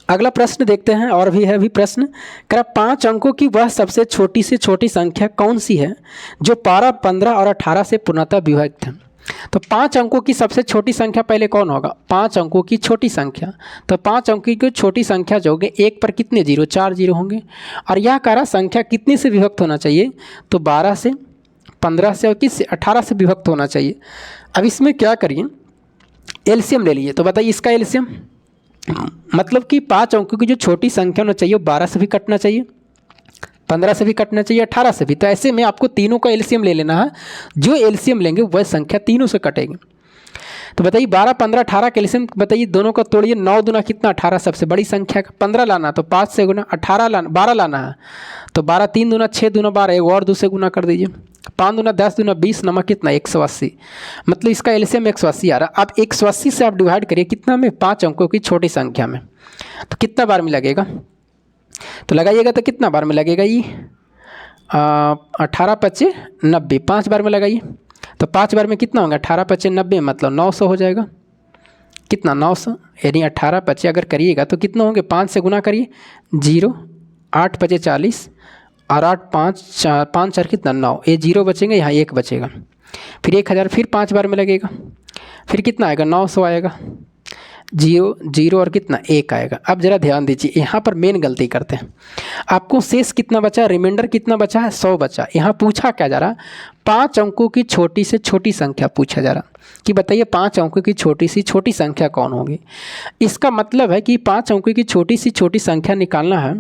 अगला प्रश्न देखते हैं, और भी है भी प्रश्न। कह 5 अंकों की वह सबसे छोटी से छोटी संख्या कौन सी है जो 12, 15 और 18 से पूर्णतः विभक्त है। तो 5 अंकों की सबसे छोटी संख्या पहले कौन होगा? 5 अंकों की छोटी संख्या। तो 5 अंकों की छोटी संख्या जो होगी, एक पर कितने जीरो? 4 जीरो होंगे। और यह कह रहा संख्या कितने से विभक्त होना चाहिए? तो 12 से, 15 से और किस से? 18 से विभक्त होना चाहिए। अब इसमें क्या करिए, एलसीएम ले लीजिए। तो बताइए इसका एलसीएम, मतलब कि 5 अंकों की जो छोटी संख्या होना चाहिए वो 12 से भी कटना चाहिए, 15 से भी कटना चाहिए, 18 से भी। तो ऐसे में आपको तीनों का एलसीएम ले लेना है। जो एलसीएम लेंगे वह संख्या तीनों से कटेगी। तो बताइए 12, 15, 18 का एलसीएम बताइए, दोनों का तोड़िए। 9 दूना कितना? 18, सबसे बड़ी संख्या का। 15 लाना तो 5 से गुना, 12 लाना है तो 12, 3 दूना 6 दूना 12, एक और 2 से गुना कर दीजिए। 5 दूना 10 दूना 20, नमक कितना? 180। मतलब इसका एलसीएम 180 आ रहा। अब 180 से आप डिवाइड करिए कितना में? 5 अंकों की छोटी संख्या में। तो कितना बार में लगेगा? तो लगाइएगा तो कितना बार में लगेगा ये? 18 पच्चे 90, 5 बार में लगाइए। तो 5 बार में कितना होगा? 18 पच्चे 90, मतलब 900 हो जाएगा। कितना? 900। यानी 18 पच्चे अगर करिएगा तो कितना होंगे? 5 से गुना करिए, 0, 8 पच्चे 40 और 8 5 4 कितना? 9, ये 0 बचेंगे, यहाँ 1 बचेगा। फिर 1000, फिर 5 बार में लगेगा, फिर कितना आएगा? 900 आएगा। 0 0 और कितना? 1 आएगा। अब ज़रा ध्यान दीजिए, यहाँ पर मेन गलती करते हैं। आपको शेष कितना बचा? रिमाइंडर कितना बचा है? 100 बचा। यहाँ पूछा क्या जा रहा? 5 अंकों की छोटी से छोटी संख्या पूछा जा रहा कि बताइए 5 अंकों की छोटी सी छोटी संख्या कौन होगी। इसका मतलब है कि 5 अंकों की छोटी सी छोटी संख्या निकालना है।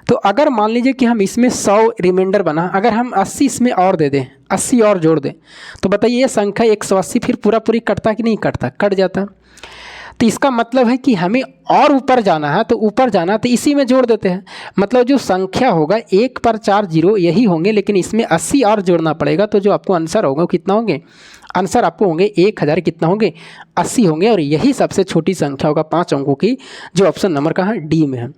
तो अगर मान लीजिए कि हम इसमें 100 रिमाइंडर बना, अगर हम 80 इसमें और दे दें, 80 और जोड़ दें, तो बताइए ये संख्या 180 फिर पूरा पूरी कटता कि नहीं कटता? कट जाता। तो इसका मतलब है कि हमें और ऊपर जाना है, तो ऊपर जाना तो इसी में जोड़ देते हैं। मतलब जो संख्या होगा 1 पर 4 जीरो यही होंगे, लेकिन इसमें 80 और जोड़ना पड़ेगा। तो जो आपको आंसर होगा वो कितना होंगे? आंसर आपको होंगे 1000 कितना होंगे? 80 होंगे। और यही सबसे छोटी संख्या होगा 5 अंकों की, जो ऑप्शन नंबर कहाँ? डी में है।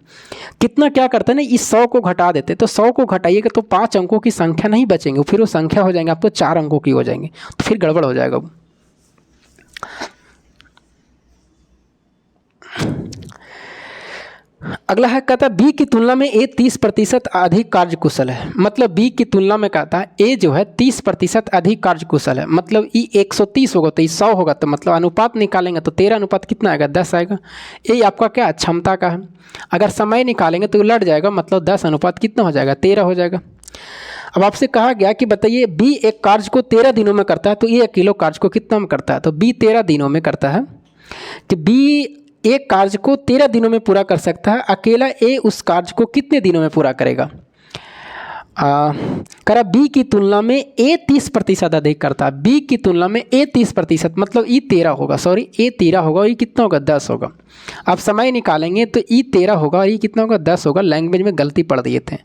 कितना क्या करते हैं ना, इस 100 को घटा देते, तो 100 को घटाइएगा तो 5 अंकों की संख्या नहीं बचेंगे, फिर वो संख्या हो जाएंगे आपको 4 अंकों की हो जाएंगे, तो फिर गड़बड़ हो जाएगा वो। अगला है, कहता है बी की तुलना में ए 30% अधिक कार्यकुशल है। मतलब बी की तुलना में कहता है ए जो है 30% अधिक कार्यकुशल है। मतलब ई 130 होगा तो ई 100 होगा, तो मतलब अनुपात निकालेंगे तो 13 अनुपात कितना आएगा? 10 आएगा। ए आपका क्या क्षमता का है। अगर समय निकालेंगे तो लट जाएगा, मतलब 10 अनुपात कितना हो जाएगा? 13 हो जाएगा। अब आपसे कहा गया कि बताइए बी एक कार्य को 13 दिनों में करता है, तो ए अकेले कार्य को कितना में करता है? तो बी 13 दिनों में करता है। कि बी एक कार्य को 13 दिनों में पूरा कर सकता है, अकेला ए उस कार्य को कितने दिनों में पूरा करेगा? करा बी की तुलना में ए 30% अधिक करता है। बी की तुलना में ए 30%, मतलब ई 13 होगा, सॉरी ए 13 होगा और ये कितना होगा? 10 होगा। आप समय निकालेंगे तो ई 13 होगा और ये कितना होगा? 10 होगा। लैंग्वेज में गलती पढ़ दिए थे।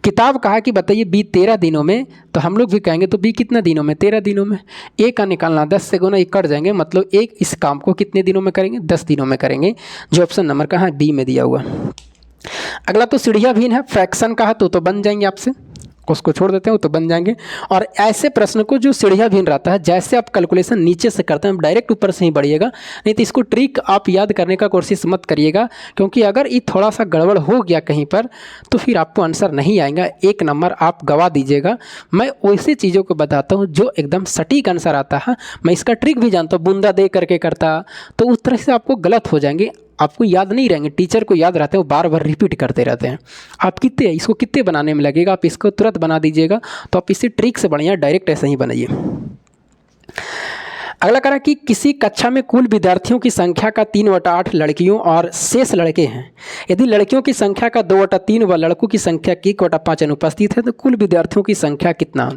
किताब कहा कि बताइए बी 13 दिनों में, तो हम लोग भी कहेंगे तो बी कितना दिनों में? 13 दिनों में। ए का निकालना 10 से गुना, ये कट जाएंगे, मतलब एक इस काम को कितने दिनों में करेंगे? 10 दिनों में करेंगे, जो ऑप्शन नंबर कहाँ है? बी में दिया हुआ। अगला तो सीढ़ियाँ भिन्न है, फ्रैक्शन का है तो बन जाएंगे आपसे, उसको छोड़ देते हैं, वो तो बन जाएंगे। और ऐसे प्रश्न को जो सीढ़ियाँ भिन्न रहता है, जैसे आप कैलकुलेशन नीचे से करते हैं डायरेक्ट ऊपर से ही बढ़िएगा, नहीं तो इसको ट्रिक आप याद करने का कोशिश मत करिएगा, क्योंकि अगर ये थोड़ा सा गड़बड़ हो गया कहीं पर तो फिर आपको आंसर नहीं आएगा, 1 नंबर आप गवा दीजिएगा। मैं वैसी चीज़ों को बताता हूँ जो एकदम सटीक आंसर आता है। मैं इसका ट्रिक भी जानता हूँ, बूंदा दे करके करता, तो उस तरह से आपको गलत हो जाएंगे, आपको याद नहीं रहेंगे। टीचर को याद रहते हैं, वो बार बार रिपीट करते रहते हैं। आप कितने इसको कितने बनाने में लगेगा, आप इसको तुरंत बना दीजिएगा। तो आप इसी ट्रिक से बढ़िया डायरेक्ट ऐसे ही बनाइए। अगला करा कि किसी कक्षा में कुल विद्यार्थियों की संख्या का 3/8 लड़कियों और शेष लड़के हैं। यदि लड़कियों की संख्या का 2/3 व लड़कों की संख्या की 1/5 अनुपस्थित है, तो कुल विद्यार्थियों की संख्या कितना?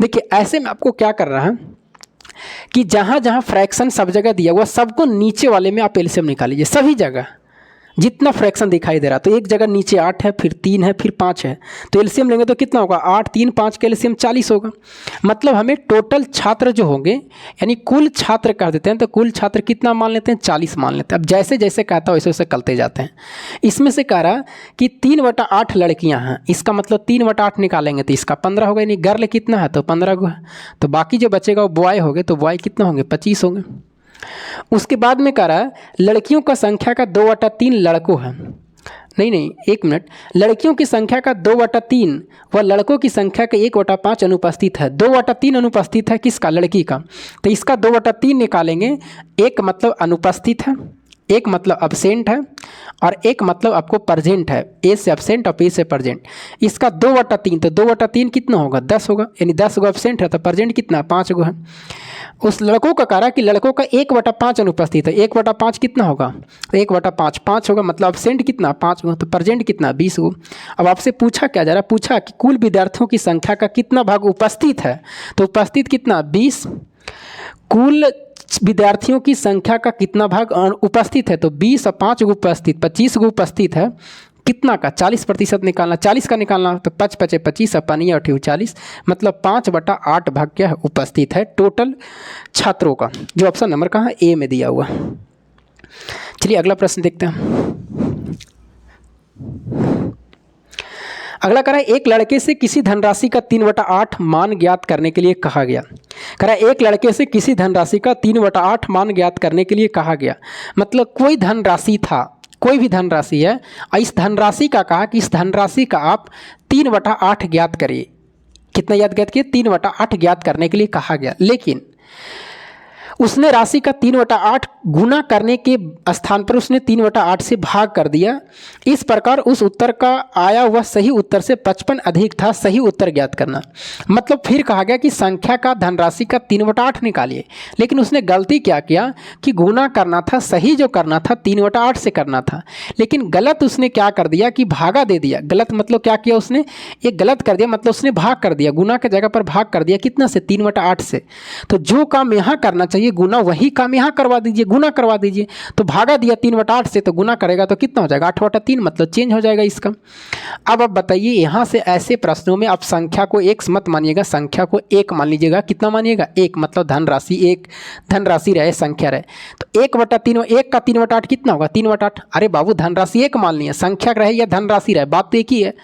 देखिए ऐसे में आपको क्या कर रहा है कि जहाँ जहाँ फ्रैक्शन सब जगह दिया हुआ, सबको नीचे वाले में आप एलसीएम निकाल लीजिए, सभी जगह जितना फ्रैक्शन दिखाई दे रहा, तो एक जगह नीचे 8 है, फिर 3 है, फिर 5 है, तो एलसीएम लेंगे तो कितना होगा, 8 3 5 का एलसीएम 40 होगा। मतलब हमें टोटल छात्र जो होंगे, यानी कुल छात्र कर देते हैं, तो कुल छात्र कितना मान लेते हैं, 40 मान लेते हैं। अब जैसे जैसे कहता है वैसे वैसे करते जाते हैं। इसमें से कह रहा कि 3/8 लड़कियाँ हैं, इसका मतलब 3/8 निकालेंगे तो इसका 15 होगा, यानी गर्ल कितना है, तो 15 को है। तो बाकी जो बचेगा वो बॉय हो गए, तो बॉय कितना होंगे, 25 होंगे। उसके बाद में कह रहा है लड़कियों का संख्या का 2/3 लड़कों है, नहीं एक मिनट, लड़कियों की संख्या का 2/3 व लड़कों की संख्या का 1/5 अनुपस्थित है। 2/3 अनुपस्थित है किसका, लड़की का, तो इसका 2/3 निकालेंगे। एक मतलब अनुपस्थित है, एक मतलब अब्सेंट है, और एक मतलब आपको प्रेजेंट है, ए से अब्सेंट और पी से प्रेजेंट। इसका 2/3, तो 2/3 कितना होगा, 10 होगा, यानी 10 गो अब्सेंट है तो प्रेजेंट कितना, 5 गो है। उस लड़कों का कह रहा कि लड़कों का 1/5 अनुपस्थित है, 1/5 कितना होगा, तो 1/5 5 होगा, मतलब अब्सेंट कितना, 5 गो, तो प्रेजेंट कितना, 20 गो। अब आपसे पूछा क्या जा रहा, पूछा कि कुल विद्यार्थियों की संख्या का कितना भाग उपस्थित है, तो उपस्थित कितना, 20। कुल विद्यार्थियों की संख्या का कितना भाग उपस्थित है, तो 20 और 5 गो उपस्थित, 25 गो उपस्थित है, कितना का, 40% निकालना, 40 का निकालना, तो 5 × 5 = 25 और 5 × 8 = 40, मतलब 5/8 भाग क्या है, उपस्थित है टोटल छात्रों का, जो ऑप्शन नंबर कहाँ ए में दिया हुआ। चलिए अगला प्रश्न देखते हैं। अगला कह रहा है एक लड़के से किसी धनराशि का 3/8 मान ज्ञात करने के लिए कहा गया। कह रहा है एक लड़के से किसी धनराशि का 3/8 मान ज्ञात करने के लिए कहा गया, मतलब कोई धनराशि था, कोई भी धनराशि है, इस धनराशि का कहा कि इस धनराशि का आप 3/8 ज्ञात करिए। कितना ज्ञात किए, 3/8 ज्ञात करने के लिए कहा गया, लेकिन उसने राशि का 3/8 गुना करने के स्थान पर उसने 3/8 से भाग कर दिया। इस प्रकार उस उत्तर का आया हुआ सही उत्तर से 55 अधिक था, सही उत्तर ज्ञात करना। मतलब फिर कहा गया कि संख्या का धनराशि का 3/8 निकालिए, लेकिन उसने गलती क्या किया कि गुना करना था, सही जो करना था 3/8 से करना था, लेकिन गलत उसने क्या कर दिया कि भागा दे दिया। गलत मतलब क्या किया उसने, एक गलत कर दिया, मतलब उसने भाग कर दिया, गुना के जगह पर भाग कर दिया, कितना से, 3/8 से। तो जो काम यहाँ करना चाहिए गुना, वही काम यहाँ करवा दीजिए, गुना करवा दीजिए। तो भागा दिया 3/8 से, तो गुना करेगा तो कितना हो जाएगा, 8/3, मतलब चेंज हो जाएगा इसका। अब आप बताइए, यहाँ से ऐसे प्रश्नों में आप संख्या को एक मत मानिएगा, संख्या को एक मान लीजिएगा। कितना मानिएगा, एक, मतलब धनराशि एक, धनराशि रहे, संख्या रहे, तो 1/3, 1 का 3/8 कितना होगा, 3/8। अरे बाबू धनराशि एक मान लिया, संख्या रहे या धनराशि रहे, बात तो एक ही है,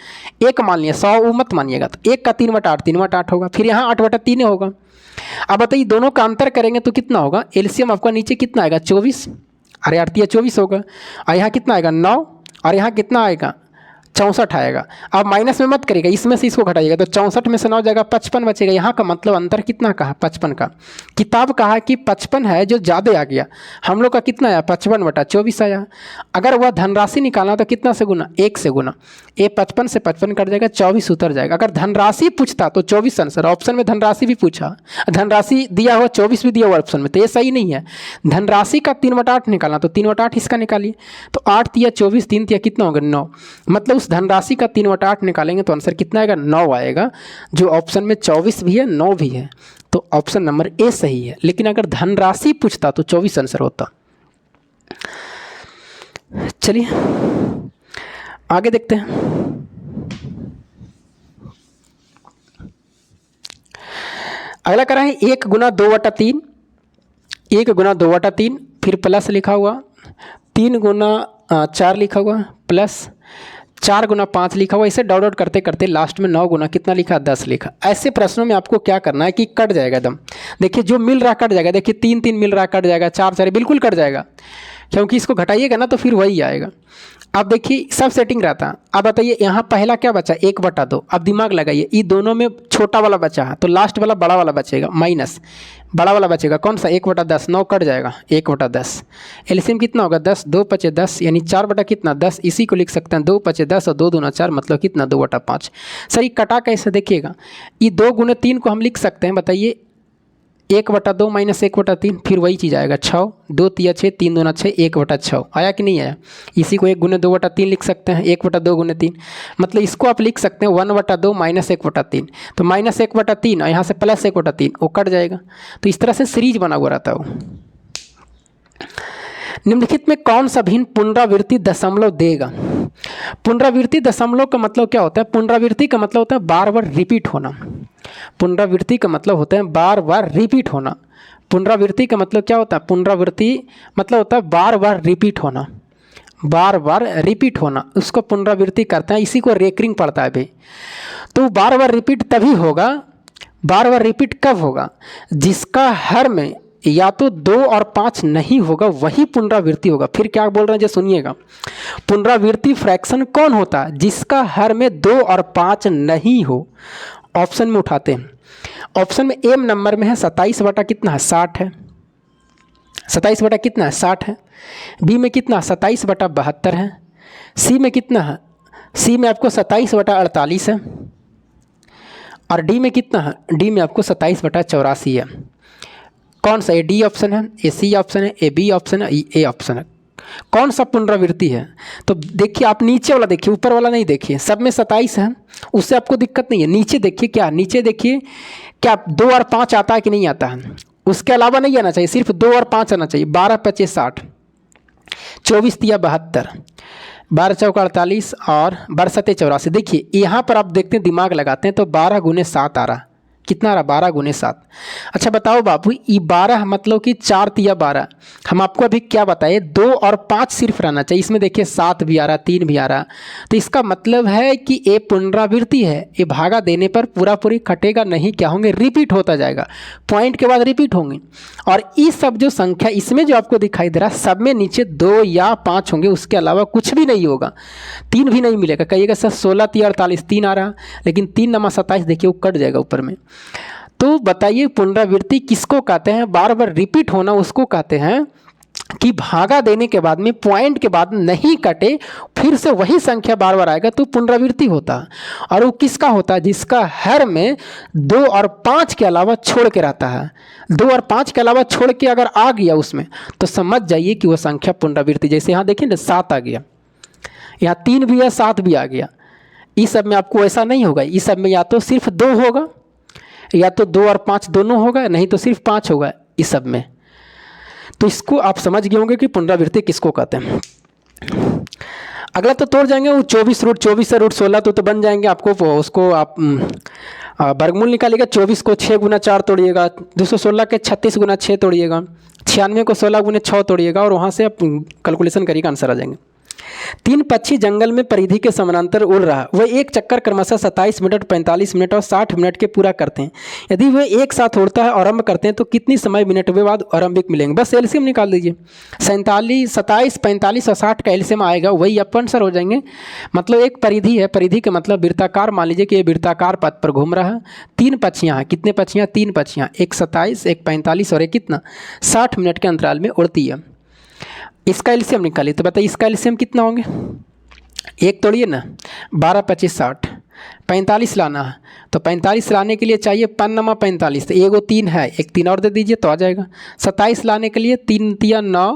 एक मान लिया, 100 वो मत मानिएगा। तो 1 का 3/8 3/8 होगा, फिर यहाँ 8/3 होगा। अब बताइए दोनों का अंतर करेंगे तो कितना होगा, एलसीएम आपका नीचे कितना आएगा, 24, अरे 8 × 24 होगा, और यहाँ कितना आएगा 9, और यहाँ कितना आएगा 64 आएगा। अब माइनस में मत करिएगा, इसमें से इसको घटाइएगा, तो 64 में से 9 जाएगा, 55 बचेगा। यहाँ का मतलब अंतर कितना कहा, 55 का। किताब कहा कि 55 है जो ज़्यादा आ गया, हम लोग का कितना आया, 55/24 आया। अगर वह धनराशि निकालना तो कितना से गुना, 1 से गुना, ये 55 से 55 कट जाएगा, 24 उतर जाएगा। अगर धनराशि पूछता तो 24 आंसर, ऑप्शन में धनराशि भी पूछा, धनराशि दिया हुआ 24 भी दिया हुआ ऑप्शन में, तो ये सही नहीं है। धनराशि का 3/8 निकालना तो 3/8 इसका निकालिए, तो 8 × 24, 3 × कितना होगा 9, मतलब धनराशि का 3/8 निकालेंगे तो आंसर कितना आएगा, 9 आएगा। जो ऑप्शन में 24 भी है 9 भी है, तो ऑप्शन नंबर ए सही है। लेकिन अगर धनराशि पूछता तो 24 आंसर होता। चलिए आगे देखते हैं। अगला करा है 1 × 2/3, 1 × 2/3, फिर प्लस लिखा हुआ, 3 × 4 लिखा हुआ, प्लस 4 × 5 लिखा हुआ। इसे डॉट डॉट करते करते लास्ट में 9 गुना कितना लिखा, 10 लिखा। ऐसे प्रश्नों में आपको क्या करना है कि कट जाएगा एकदम, देखिए जो मिल रहा कट जाएगा, देखिए 3 3 मिल रहा कट जाएगा, 4 4 बिल्कुल कट जाएगा, क्योंकि इसको घटाइएगा ना तो फिर वही आएगा। अब देखिए सब सेटिंग रहता है। अब बताइए यहाँ पहला क्या बचा, 1/2। अब दिमाग लगाइए, ये दोनों में छोटा वाला बचा है, तो लास्ट वाला बड़ा वाला बचेगा, माइनस बड़ा वाला बचेगा, कौन सा, 1/10, 9 कट जाएगा, 1/10। एलसीएम कितना होगा, 10, 2 × 5 = 10, यानी 4 बटा कितना, 10। इसी को लिख सकते हैं 2 × 5 = 10 और 2 दूना 4, मतलब कितना, 2/5। सही कटा कैसे देखिएगा, ये 2 × 3 को हम लिख सकते हैं, बताइए 1/2 - 1/3, फिर वही चीज़ आएगा 6, 2 × 6, 3 दूना 6, 1/6 आया कि नहीं आया। इसी को 1 × 2/3 लिख सकते हैं, 1/2 × 3, मतलब इसको आप लिख सकते हैं 1/2 - 1/3, तो -1/3 और यहाँ से +1/3, वो कट जाएगा। तो इस तरह से सीरीज बना हुआ रहता है वो। निम्नलिखित में कौन सा भिन्न पुनरावृत्ति दशमलव देगा? पुनरावृत्ति दशमलव का मतलब क्या होता है? पुनरावृत्ति का मतलब होता है बार बार रिपीट होना। पुनरावृत्ति का मतलब होता है बार बार रिपीट होना। पुनरावृत्ति का मतलब क्या होता है? पुनरावृत्ति मतलब होता है बार बार रिपीट होना, बार बार रिपीट होना, उसको पुनरावृत्ति करते हैं, इसी को रेकरिंग पड़ता है भाई। तो बार बार रिपीट तभी होगा, बार बार रिपीट कब होगा? जिसका हर में या तो 2 और 5 नहीं होगा वही पुनरावृत्ति होगा। फिर क्या बोल रहे हैं जो सुनिएगा, पुनरावृत्ति फ्रैक्शन कौन होता है? जिसका हर में 2 और 5 नहीं हो। ऑप्शन में उठाते हैं, ऑप्शन में एम नंबर में है 27 बटा कितना है 60 है, 27 बटा कितना है 60 है। बी में कितना 27 बटा 72 है। सी में कितना है? सी में आपको 27 बटा 48 है। और डी में कितना है? डी में आपको 27 बटा 84 है। कौन सा? ए डी ऑप्शन है, ए सी ऑप्शन है, ए बी ऑप्शन है, ए ऑप्शन है। कौन सा पुनरावृत्ति है? तो देखिए आप नीचे वाला देखिए, ऊपर वाला नहीं देखिए। सब में 27 है, उससे आपको दिक्कत नहीं है। नीचे देखिए, क्या नीचे देखिए, क्या 2 और 5 आता है कि नहीं आता है? उसके अलावा नहीं आना चाहिए, सिर्फ 2 और 5 आना चाहिए। 12 25 60, 24 तिया 72, 12 चौका 48 और 12 सत्ते 84। देखिए यहाँ पर आप देखते हैं, दिमाग लगाते हैं तो 12 गुने 7 आ रहा। कितना आ रहा? 12 गुने 7। अच्छा बताओ बाबू, ये 12 मतलब कि 4 तिया 12। हम आपको अभी क्या बताए, 2 और 5 सिर्फ रहना चाहिए। इसमें देखिए 7 भी आ रहा, 3 भी आ रहा। तो इसका मतलब है कि ये पुनरावृत्ति है, ये भागा देने पर पूरा पूरी कटेगा नहीं, क्या होंगे? रिपीट होता जाएगा, पॉइंट के बाद रिपीट होंगे। और ये सब जो संख्या इसमें जो आपको दिखाई दे रहा है, सब में नीचे 2 या 5 होंगे, उसके अलावा कुछ भी नहीं होगा। 3 भी नहीं मिलेगा। कहिएगा सर 16 तिया 48, 3 आ रहा, लेकिन 3 नमा 27 देखिए वो कट जाएगा ऊपर में। तो बताइए पुनरावृत्ति किसको कहते हैं? बार बार रिपीट होना उसको कहते हैं कि भागा देने के बाद में पॉइंट के बाद नहीं कटे, फिर से वही संख्या बार बार आएगा, तो पुनरावृत्ति होता है। और वो किसका होता है? जिसका हर में 2 और 5 के अलावा छोड़ के रहता है। 2 और 5 के अलावा छोड़ के अगर आ गया उसमें, तो समझ जाइए कि वह संख्या पुनरावृत्ति। जैसे यहाँ देखिए ना 7 आ गया, यहाँ 3 भी है, 7 भी आ गया। इस सब में आपको ऐसा नहीं होगा, इस सब में या तो सिर्फ 2 होगा, या तो 2 और 5 दोनों होगा, नहीं तो सिर्फ 5 होगा इस सब में। तो इसको आप समझ गए होंगे कि पुनरावृत्ति किसको कहते हैं। अगला तो तोड़ जाएंगे, वो 24 रूट 24 से रूट 16 तो बन जाएंगे आपको। उसको आप वर्गमूल निकालिएगा। 24 को 6 गुना 4 तोड़िएगा, 216 के 36 गुना 6 तोड़िएगा, 96 को 16 गुना 6 तोड़िएगा, और वहाँ से आप कैलकुलेशन करिएगा, आंसर आ जाएंगे। 3 पक्षी जंगल में परिधि के समानांतर उड़ रहा, वह एक चक्कर क्रमशः 27 मिनट, 45 मिनट और 60 मिनट के पूरा करते हैं। यदि वे एक साथ उड़ता है आरंभ करते हैं तो कितनी समय मिनट के बाद आरंभिक मिलेंगे? बस एलसीएम निकाल दीजिए। 47, 27, 45 और 60 का एलसीएम आएगा, वही अपन आंसर हो जाएंगे। मतलब एक परिधि है, परिधि का मतलब वृत्ताकार। मान लीजिए कि ये वृत्ताकार पथ पर घूम रहा है। 3 पक्षियाँ हैं। कितने पक्षियाँ? 3 पक्षियाँ, एक 27, एक 45 और एक कितना 60 मिनट के अंतराल में उड़ती है। इसका एलसीएम निकालिए, तो बताइए इसका एलसीएम कितना होंगे? एक तोड़िए ना, 12 25 60, 45 लाना है, तो 45 लाने के लिए चाहिए 5 नमा 45, तो एगो 3 है, एक 3 और दे दीजिए तो आ जाएगा। 27 लाने के लिए 3 तिया 9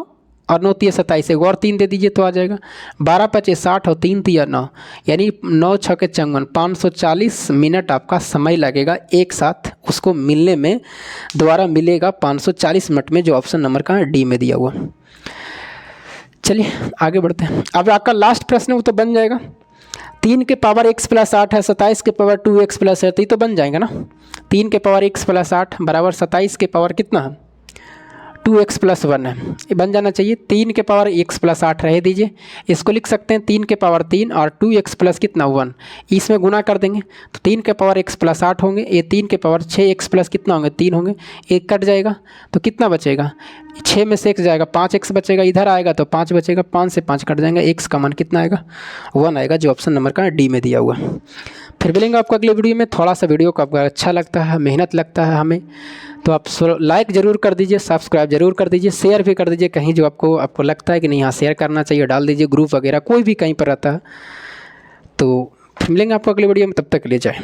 और 9 तिया 27, एक और 3 दे दीजिए तो आ जाएगा। 12 25 60 और 3 तिया 9, यानी 9 6 के 54, 540 मिनट आपका समय लगेगा एक साथ उसको मिलने में। दोबारा मिलेगा 540 मिनट में, जो ऑप्शन नंबर का डी में दिया हुआ। चलिए आगे बढ़ते हैं। अब आपका लास्ट प्रश्न वो तो बन जाएगा। 3 के पावर x प्लस 8 है, 27 के पावर 2x प्लस है, तो ये तो बन जाएगा ना। 3 के पावर x प्लस 8 बराबर 27 के पावर कितना है? 2x प्लस 1 है, ये बन जाना चाहिए। 3 के पावर x प्लस 8 रह दीजिए, इसको लिख सकते हैं 3 के पावर 3 और 2x प्लस कितना 1, इसमें गुना कर देंगे तो 3 के पावर x प्लस 8 होंगे, ये 3 के पावर 6x प्लस कितना होंगे 3 होंगे, एक कट जाएगा तो कितना बचेगा? 6 में से 1 जाएगा, 5x बचेगा, इधर आएगा तो 5 बचेगा, 5 से 5 कट जाएंगे, x का मान कितना आएगा? 1 आएगा, जो ऑप्शन नंबर का डी में दिया हुआ। फिर मिलेंगे आपको अगले वीडियो में। थोड़ा सा वीडियो को आपको अच्छा लगता है, मेहनत लगता है हमें, तो आप लाइक ज़रूर कर दीजिए, सब्सक्राइब जरूर कर दीजिए, शेयर भी कर दीजिए कहीं जो आपको लगता है कि नहीं हाँ शेयर करना चाहिए, डाल दीजिए ग्रुप वगैरह, कोई भी कहीं पर रहता है। तो मिलेंगे आपको अगले वीडियो में, तब तक ले जाए।